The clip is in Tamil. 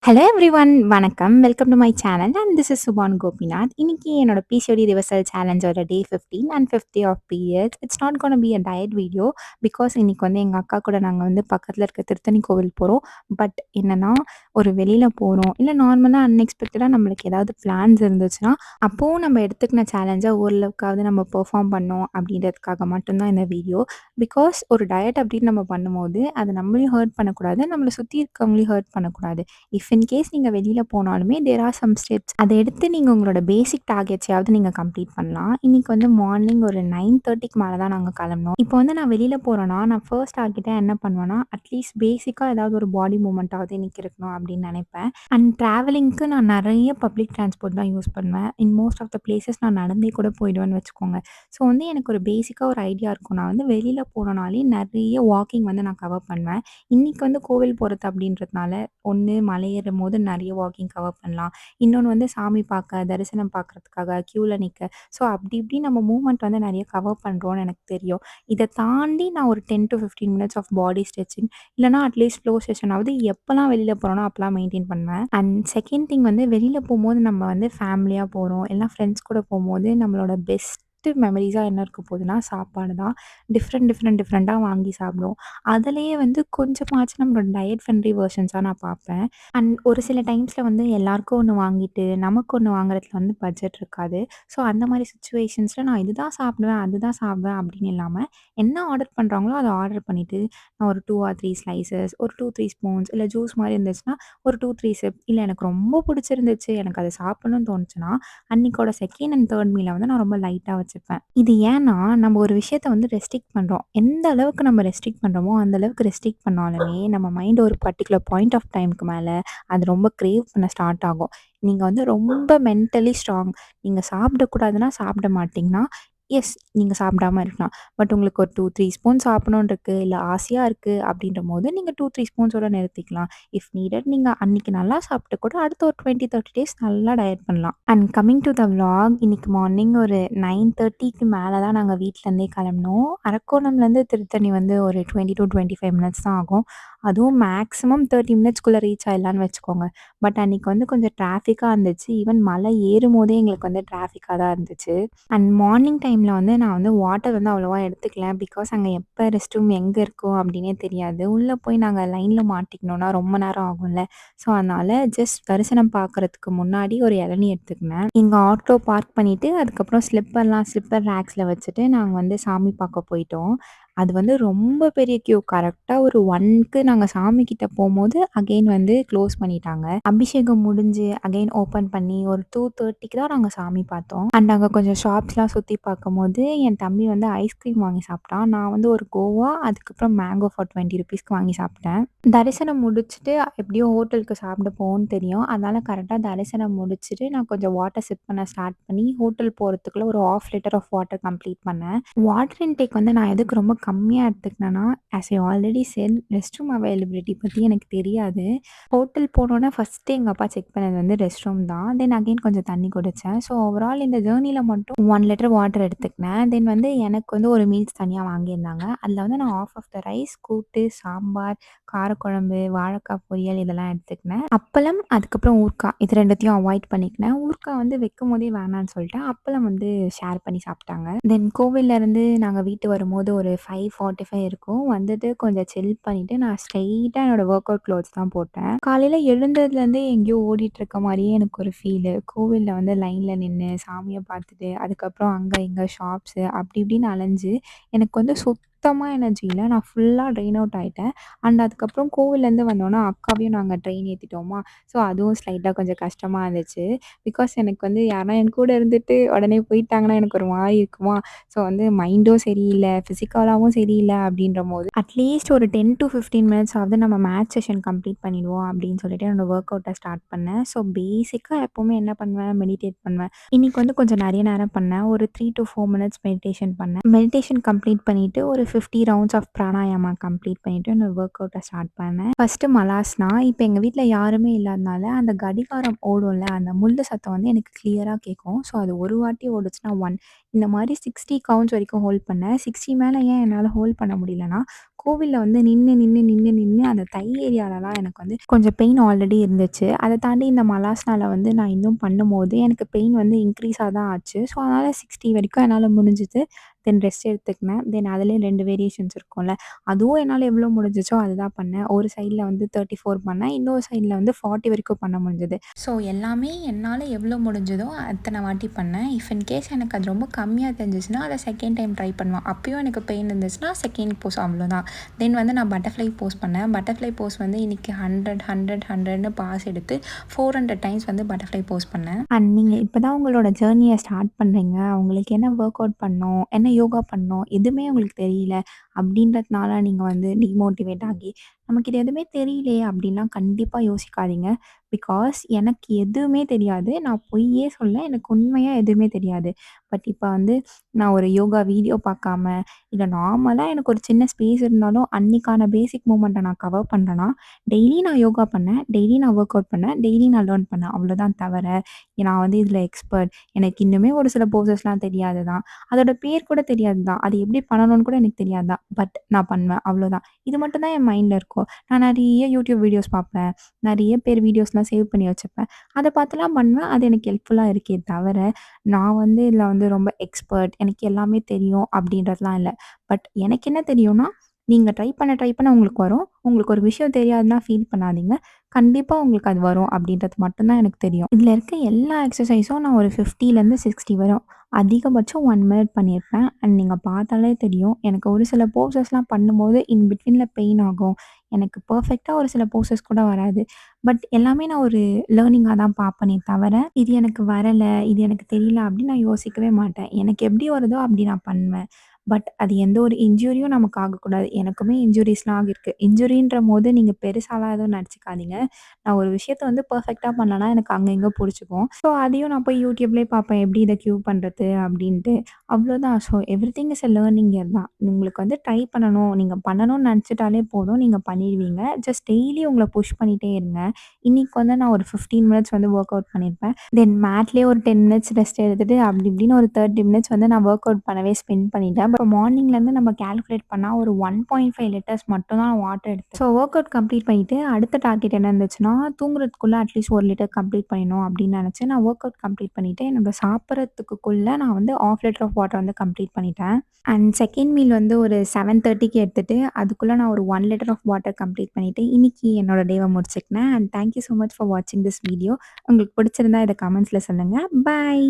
ஹலோ எவ்ரிவன் வணக்கம். Welcome to my channel and this is Suban Gopinath. இன்னைக்கு என்னோட பிசிஓடி ரிவர்சல் சேலஞ்சோட day 15 and 50 of periods. It's not gonna be a diet video. Because இன்னைக்கு வந்து எங்க அக்கா கூட நாங்க வந்து பக்கத்துல இருக்க திருத்தணி கோவில் போறோம். பட் என்னன்னா, ஒரு வெளியில போறோம். இல்ல நார்மலா அன்எக்ஸ்பெக்டடா நம்மளுக்கு ஏதாவது பிளான்ஸ் இருந்துச்சுன்னா, அப்பவும் நம்ம எடுத்துக்கின சேலஞ்ச ஓரளவுக்காவது நம்ம பெர்ஃபார்ம் பண்ணோம் அப்படின்றதுக்காக மட்டும் தான் இந்த வீடியோ. பிகாஸ் ஒரு டயட் அப்படின்னு நம்ம பண்ணும்போது, அது நம்மளையும் ஹர்ட் பண்ணக்கூடாது. நம்மள சுத்தி இருக்கவங்களையும் ஹர்ட் பண்ணக்கூடாது. இஃப் இன் கேஸ் நீங்க வெளியில போனாலுமே தேர் ஆர் சம் ஸ்டெப்ஸ். அத எடுத்து நீங்க உங்களோட பேசிக் டார்கெட்ஸயாவது நீங்க கம்ப்ளீட் பண்ணலாம். இன்னைக்கு வந்து மார்னிங் ஒரு 9:30க்கு மேல தான் நாங்க கிளம்புனோம். இப்போ வந்து நான் வெளியில போறேன்னா, நான் ஃபர்ஸ்ட் டார்கெட்டா என்ன பண்ணுவேன்னா, அட்லீஸ்ட் பேசிக்கா ஏதாவது ஒரு பாடி மூவ்மெண்ட்டாவது இன்னைக்கு இருக்கணும் அப்படின்னு நினைப்பேன். அண்ட் டிராவலிங்க்கு நான் நெறைய பப்ளிக் டிரான்ஸ்போர்ட் தான் யூஸ் பண்ணுவேன். In most of the places நான் நடந்தே கூட போயிடுவேன்னு வச்சுக்கோங்க. ஸோ வந்து எனக்கு ஒரு பேசிக்கா ஒரு ஐடியா இருக்கும். நான் வந்து வெளியில போனனாலே நெறைய வாக்கிங் வந்து நான் கவர் பண்ணுவேன். இன்னைக்கு வந்து கோவில் போறது அப்படின்றதுனால, ஒண்ணு மலை ஏறும்போது நெறைய வாக்கிங் கவர் பண்ணலாம். இன்னொன்னு வந்து சாமி பார்க்க, தரிசனம் பார்க்கறதுக்காக கியூல நிக்க. ஸோ அப்படி இப்படி நம்ம மூவ்மெண்ட் வந்து நெறைய கவர் பண்றோம்னு எனக்கு தெரியும். இத தாண்டி நான் ஒரு 10 to 15 minutes of body stretching இல்லன்னா அட்லீஸ்ட் ஸ்லோ செஷனாவது எப்பலாம் வெளியில போறேனோ அப்பலாம் மெயின்டெயின் பண்ணுவேன். அண்ட் செகண்ட் திங் வந்து வெளியில போம்போது நம்ம வந்து ஃபேமிலியா போறோம். இல்லனா ஃப்ரெண்ட்ஸ் கூட போம்போது நம்மளோட பெஸ்ட் மெமரீஸா என்ன இருக்க போகுதுன்னா, சாப்பாடு தான். டிஃப்ரெண்ட்டா வாங்கி சாப்பிடுவோம். அதிலேயே வந்து கொஞ்சமாச்சும் நம்மளோட டயட் ஃப்ரெண்ட்லி வெர்ஷன்ஸா நான் பார்ப்பேன். அண்ட் ஒரு சில டைம்ஸ்ல வந்து எல்லாருக்கும் ஒண்ணு வாங்கிட்டு, நமக்கு ஒண்ணு வாங்குறதுல வந்து பட்ஜெட் இருக்காது. ஸோ அந்த மாரி சிச்சுவேஷன்ஸ்ல நான் இதுதான் சாப்பிடுவேன், அதுதான் சாப்பிடுவேன் அப்படின்னு இல்லாம, என்ன ஆர்டர் பண்றாங்களோ அத ஆர்டர் பண்ணிட்டு, நான் ஒரு 2 ஆர் 3 ஸ்லைசஸ், ஒரு 2, 3 ஸ்பூன்ஸ் இல்ல ஜூஸ் மாரி இருந்துச்சுன்னா, ஒரு 2, 3 சிப் இல்ல எனக்கு ரொம்ப புடிச்சிருந்துச்சு, எனக்கு அத சாப்பிடணும்னு தோணுச்சுன்னா, அன்னைக்கோட 2ண்ட் அண்ட் 3 மீல வந்து நான் ரொம்ப லைட்டா வச்சுப்பேன். இது ஏன்னா, நம்ம ஒரு விஷயத்த வந்து ரெஸ்ட்ரிக்ட் பண்றோம். எந்த அளவுக்கு நம்ம ரெஸ்ட்ரிக்ட் பண்றோமோ, அந்த அளவுக்கு ரெஸ்ட்ரிக்ட் பண்ணாலுமே, நம்ம மைண்ட் ஒரு பர்ட்டிகுலர் பாயிண்ட் ஆஃப் டைம்க்கு மேல அது ரொம்ப கிரேவ் பண்ண ஸ்டார்ட் ஆகும். நீங்க வந்து ரொம்ப மென்டலி ஸ்ட்ராங். நீங்க சாப்பிடக்கூடாதுன்னா சாப்பிட மாட்டீங்கன்னா, எஸ் நீங்க சாப்பிடாம இருக்கலாம். பட் உங்களுக்கு ஒரு 2, 3 ஸ்பூன் சாப்பிடணும்னு இருக்கு, இல்ல ஆசையா இருக்கு அப்படின்றபோது நீங்க 2, 3 ஸ்பூன்ஸோட நிறுத்திக்கலாம். இஃப் நீடட் நீங்க அன்னைக்கு நல்லா சாப்பிட்டு கூட அடுத்த ஒரு 20, 30 டேஸ் நல்லா டயட் பண்ணலாம். And coming to the vlog இன்னைக்கு மார்னிங் ஒரு 9:30க்கு மேல தான் நாங்க வீட்லருந்தே கிளம்புனோம். அரக்கோணம்லேருந்து திருத்தணி வந்து ஒரு 20 டூ 25 மினிட்ஸ் தான் ஆகும். அதுவும் மேக்ஸிமம் 30 மினிட்ஸ்க்குள்ள ரீச் ஆயிடலான்னு வச்சுக்கோங்க. பட் அன்னைக்கு வந்து கொஞ்சம் டிராஃபிக்கா இருந்துச்சு. ஈவன் மலை ஏறும்போதே எங்களுக்கு வந்து டிராஃபிக்கா தான் இருந்துச்சு. அண்ட் மார்னிங் டைம்ல வந்து நான் வந்து வாட்டர் வந்து அவ்வளவா எடுத்துக்கல. பிகாஸ் அங்க எப்ப ரெஸ்ட் ரூம் எங்க இருக்கும் அப்படின்னே தெரியாது. உள்ள போய் நாங்க லைன்ல மாட்டிக்கணும்னா ரொம்ப நேரம் ஆகும்ல. ஸோ அதனால ஜஸ்ட் தரிசனம் பார்க்கறதுக்கு முன்னாடி ஒரு இளநீ எடுத்துக்கினேன். இங்க ஆட்டோ பார்க் பண்ணிட்டு அதுக்கப்புறம் ஸ்லிப்பர் ரேக்ஸ்ல வச்சுட்டு நாங்க வந்து சாமி பார்க்க போயிட்டோம். அது வந்து ரொம்ப பெரிய கியூ. கரெக்ட்டா ஒரு 1க்கு நாங்க சாமி கிட்ட போம்போது, அகைன் வந்து க்ளோஸ் பண்ணிட்டாங்க. அபிஷேகம் முடிஞ்சு அகைன் ஓப்பன் பண்ணி ஒரு 2:30க்கு தான் நாங்க சாமி பார்த்தோம். அண்ட் அங்க கொஞ்சம் ஷாப்ஸ்லாம் சுத்தி பார்க்கும்போது, என் தம்பி வந்து ஐஸ்கிரீம் வாங்கி சாப்பிட்டான். நான் வந்து ஒரு கோவா, அதுக்கப்புறம் மேங்கோ ஃபார் ₹20க்கு வாங்கி சாப்பிட்டேன். தரிசனம் முடிச்சுட்டு எப்படியோ ஹோட்டலுக்கு சாப்பிட போவோம்னு தெரியும். அதனால கரெக்ட்டா தரிசனம் முடிச்சுட்டு, நான் கொஞ்சம் வாட்டர் சிப் பண்ண ஸ்டார்ட் பண்ணி, ஹோட்டல் போறதுக்குள்ள ஒரு 1/2 லிட்டர் ஆஃப் வாட்டர் கம்ப்ளீட் பண்ணேன். வாட்டர் இன்டேக் வந்து நான் எதுக்கு ரொம்ப கம்மியா எடுத்துக்கினேன்னா, as I already said rest room availability பத்தி எனக்கு தெரியாது. ஹோட்டல் போனோனே ஃபர்ஸ்ட்டு எங்க அப்பா செக் பண்ணது வந்து ரெஸ்ட் ரூம் தான். தென் அகைன் கொஞ்சம் தண்ணி குடிச்சேன். ஸோ ஓவரால் இந்த ஜர்னில மட்டும் 1 லிட்டர் வாட்டர் எடுத்துக்கினேன். தென் வந்து எனக்கு வந்து ஒரு மீல்ஸ் தனியா வாங்கியிருந்தாங்க. அதில வந்து நான் ஆஃப் ஆஃப் த ரைஸ், கூட்டு, சாம்பார், காரக்குழம்பு, வாழைக்காய் பொரியல் இதெல்லாம் எடுத்துக்கினேன். அப்பளம், அதுக்கப்புறம் ஊறுகாய் இது 2த்தையும் அவாய்ட் பண்ணிக்கினேன். ஊறுகாய் வந்து வைக்கும்போதே வேணான்னு சொல்லிட்டேன். அப்பளம் வந்து ஷேர் பண்ணி சாப்பிட்டாங்க. தென் கோவில்லேருந்து நாங்க வீட்டு வரும்போது ஒரு 5:45 இருக்கும். வந்துட்டு கொஞ்சம் சில் பண்ணிட்டு நான் ஸ்ட்ரெயிட்டா என்னோட ஒர்க் அவுட் க்ளோத்ஸ் தான் போட்டேன். காலையில எழுந்ததுலேருந்தே எங்கேயோ ஓடிட்டு இருக்க மாரியே எனக்கு ஒரு ஃபீலு. கோவில்ல வந்து லைன்ல நின்னு சாமிய பார்த்துட்டு, அதுக்கப்புறம் அங்க இங்க ஷாப்ஸு அப்படி இப்படின்னு அலைஞ்சு எனக்கு வந்து சுத்தமா எனர்ஜி இல்ல. நான் ஃபுல்லா ட்ரெயின் அவுட் ஆயிட்டேன். அண்ட் அதுக்கப்புறம் கோவில்லேருந்து வந்தோனே அக்காவையும் நாங்க ட்ரெயின் ஏத்திட்டோமா, ஸோ அதுவும் ஸ்லைட்டா கொஞ்சம் கஷ்டமா இருந்துச்சு. பிகாஸ் எனக்கு வந்து யாருனா என் கூட இருந்துட்டு உடனே போயிட்டாங்கன்னா எனக்கு ஒரு மாரி இருக்குமா, ஸோ வந்து மைண்டும் சரியில்ல, ஃபிசிக்கலாவும் சரியில்ல அப்படின்றபோது, அட்லீஸ்ட் ஒரு 10 டூ 15 மினிட்ஸ் ஆவது நம்ம மேத்ஸ் செஷன் கம்ப்ளீட் பண்ணிடுவோம் அப்படின்னு சொல்லிட்டு என்னோட ஒர்க் அவுட்ட ஸ்டார்ட் பண்ணேன். ஸோ பேசிக்கா எப்பவுமே என்ன பண்ணுவேன், மெடிடேட் பண்ணுவேன். இன்னைக்கு வந்து கொஞ்சம் நெறைய நேரம் பண்ணேன். ஒரு 3 டூ 4 மினிட்ஸ் மெடிடேஷன் பண்ணேன். மெடிடேஷன் கம்ப்ளீட் பண்ணிட்டு ஒரு 50 ரவுண்ட்ஸ் ஆஃப் பிராணாயாமா கம்ப்ளீட் பண்ணிட்டு என்னோட ஒர்க் அவுட்ட ஸ்டார்ட் பண்ணேன். ஃபர்ஸ்ட்டு மலாஸ்னா, இப்ப எங்க வீட்ல யாருமே இல்லாதனால அந்த கடிகாரம் ஓடும்ல, அந்த முள்ளு சத்தம் வந்து எனக்கு கிளியரா கேட்கும். ஸோ அது ஒரு வாட்டி ஓடுச்சுன்னா 1 இந்த மாரி 60 கவுண்ட்ஸ் வரைக்கும் ஹோல்ட் பண்ணேன். 60 மேல ஏன் என்னால ஹோல்ட் பண்ண முடியலன்னா, கோவில்ல வந்து நின்னு அந்த தை ஏரியாலலாம் எனக்கு வந்து கொஞ்சம் பெயின் ஆல்ரெடி இருந்துச்சு. அத தாண்டி இந்த மலாஸ்னால வந்து நான் இன்னும் பண்ணும்போது எனக்கு பெயின் வந்து இன்க்ரீஸா தான் ஆச்சு. ஸோ, அதனால 60 வரைக்கும் என்னால முடிஞ்சுது. தென் ரெஸ்ட் எடுத்துக்கினேன். தென் அதிலயே 2 வேரியேஷன்ஸ் இருக்கும்ல. அதுவும் என்னால எவ்வளோ முடிஞ்சுச்சோ அதுதான் பண்ணேன். ஒரு சைட்ல வந்து 34 பண்ணேன். இன்னொரு சைட்ல வந்து 40 வரைக்கும் பண்ண முடிஞ்சது. ஸோ, எல்லாமே என்னால எவ்வளோ முடிஞ்சதோ அத்தன வாட்டி பண்ணேன். இஃப் இன் கேஸ் எனக்கு அது ரொம்ப கம்மியா தெரிஞ்சுச்சுன்னா, அத செகண்ட் டைம் ட்ரை பண்ணுவேன். அப்பயும் எனக்கு பெயின் இருந்துச்சுன்னா, செகண்ட் போஸ் அவ்வளோதான். தென் வந்து நான் பட்டர்ஃப்ளை போஸ் பண்ணேன். பட்டர்ஃப்ளை போஸ் வந்து இன்னைக்கு 100ன்னு பாஸ் எடுத்து 400 டைம்ஸ் வந்து பட்டர்ஃப்ளை போஸ் பண்ணேன். அண்ட் நீங்க இப்ப தான் உங்களோட ஜர்னிய ஸ்டார்ட் பண்றீங்க. உங்களுக்கு என்ன ஒர்க் அவுட் பண்ணணும், என்ன யோகா பண்ணணும், எதுவுமே உங்களுக்கு தெரியல அப்படின்றதுனால நீங்க வந்து டிமோட்டிவேட் ஆகி, நமக்கு இது எதுவுமே தெரியலையே அப்படின்லாம் கண்டிப்பா யோசிக்காதீங்க. பிகாஸ் எனக்கு எதுவுமே தெரியாது. நான் பொய்யே சொல்ல. எனக்கு உண்மையா எதுவுமே தெரியாது. பட் இப்ப வந்து நான் ஒரு யோகா வீடியோ பார்க்காம, இல்ல நார்மலா எனக்கு ஒரு சின்ன ஸ்பேஸ் இருந்தாலும், அன்னைக்கான பேசிக் மூவ்மெண்ட்ட நான் கவர் பண்றேன்னா, டெய்லி நான் யோகா பண்ணேன். டெய்லி நான் ஒர்க் அவுட் பண்ணேன். டெய்லி நான் லேர்ன் பண்ணேன். அவ்வளோதான் தவிர, நான் வந்து இதில எக்ஸ்பர்ட். எனக்கு இன்னுமே ஒரு சில போசஸ்லாம் தெரியாது தான். அதோட பேர் கூட தெரியாது தான். அது எப்படி பண்ணணும்னு கூட எனக்கு தெரியாது தான். பட் நான் பண்ணுவேன். அவ்வளோதான். இது மட்டும் தான் என் மைண்ட்ல இருக்கும். நான் நெறைய யூடியூப் வீடியோஸ் பார்ப்பேன். நெறைய பேர் வீடியோஸ்லாம் சேவ் பண்ணி வச்சுப்பேன். அத பார்த்துலாம் பண்ணுவேன். அது எனக்கு ஹெல்ப்ஃபுல்லா இருக்கே தவிர, நான் வந்து இதில வந்து ரொம்ப எக்ஸ்பர்ட். எனக்கு எல்லாமே தெரியும் அப்படின்றதுலாம் இல்ல. பட் எனக்கு என்ன தெரியும்னா, நீங்க ட்ரை பண்ண உங்களுக்கு வரும். உங்களுக்கு ஒரு விஷயம் தெரியாதுன்னா ஃபீல் பண்ணாதீங்க. கண்டிப்பா உங்களுக்கு அது வரும் அப்படின்றது மட்டும் தான் எனக்கு தெரியும். இதில இருக்க எல்லா எக்ஸர்சைஸும் நான் ஒரு 50லேருந்து 60 வரும். அதிகபட்சம் 1 மினிட் பண்ணியிருப்பேன். அண்ட் நீங்க பார்த்தாலே தெரியும். எனக்கு ஒரு சில போஸஸ்லாம் பண்ணும்போது இன் பிட்வீன்ல பெயின் ஆகும். எனக்கு பெர்ஃபெக்ட்டா ஒரு சில போஸஸ் கூட வராது. பட் எல்லாமே நான் ஒரு லேர்னிங்கா தான் பார்ப்பனே தவிர, இது எனக்கு வரல, இது எனக்கு தெரியல அப்படின்னு நான் யோசிக்கவே மாட்டேன். எனக்கு எப்படி வருதோ அப்படி நான் பண்ணுவேன். பட் அது எந்த ஒரு இன்ஜூரியும் நமக்கு ஆகக்கூடாது. எனக்குமே இன்ஜூரீஸ்லாம் ஆகிருக்கு. இன்ஜூரின்றபோது நீங்க பெருசாலாம் எதுவும் நெனச்சுக்காதீங்க. நான் ஒரு விஷயத்த வந்து பெர்ஃபெக்ட்டா பண்ணேன்னா, எனக்கு அங்க இங்க புடிச்சுக்கும். ஸோ, அதையும் நான் போய் யூடியூப்லயே பார்ப்பேன். எப்படி இத கியூர் பண்றது அப்படின்ட்டு. அவ்வளோதான். So, everything is a learning year தான். உங்களுக்கு வந்து ட்ரை பண்ணணும். நீங்க பண்ணணும்னு நெனச்சுட்டாலே போதும். நீங்க பண்ணிருவீங்க. ஜஸ்ட் டெய்லி உங்கள புஷ் பண்ணிட்டே இருங்க. இன்னைக்கு வந்து நான் ஒரு 15 மினிட்ஸ் வந்து ஒர்க் அவுட் பண்ணியிருப்பேன். தென் மேட்லயே ஒரு 10 மினிட்ஸ் ரெஸ்ட் எடுத்துட்டு, அப்படி இப்படின்னு ஒரு 30 மினிட்ஸ் வந்து நான் ஒர்க் அவுட் பண்ணவே ஸ்பெண்ட் பண்ணிட்டேன். இப்போ மார்னிங்லேருந்து நம்ம கால்குலேட் பண்ணா ஒரு 1.5 லிட்டர்ஸ் மட்டும் தான் வாட்டர் எடுத்தேன். ஸோ ஒர்க் அவுட் கம்ப்ளீட் பண்ணிட்டு, அடுத்த டார்கெட் என்ன இருந்துச்சுன்னா, தூங்குறதுக்குள்ள அட்லீஸ்ட் 1 லிட்டர் கம்ப்ளீட் பண்ணணும் அப்படின்னு நெனச்சேன். நான் ஒர்க் அவுட் கம்ப்ளீட் பண்ணிட்டு, என்னோட சாப்பிடறதுக்குள்ள நான் வந்து 1/2 லிட்டர் ஆஃப் வாட்டர் வந்து கம்ப்ளீட் பண்ணிட்டேன். அண்ட் செகண்ட் மீல் வந்து ஒரு 7:30க்கு எடுத்துட்டு, அதுக்குள்ள நான் ஒரு 1 லிட்டர் ஆஃப் வாட்டர் கம்ப்ளீட் பண்ணிட்டு, இன்னைக்கு என்னோட டேவ முடிச்சுக்கினேன். And thank you so much for வாட்சிங் திஸ் வீடியோ. உங்களுக்கு பிடிச்சிருந்தா இத கமெண்ட்ஸ்ல சொல்லுங்க. பாய்.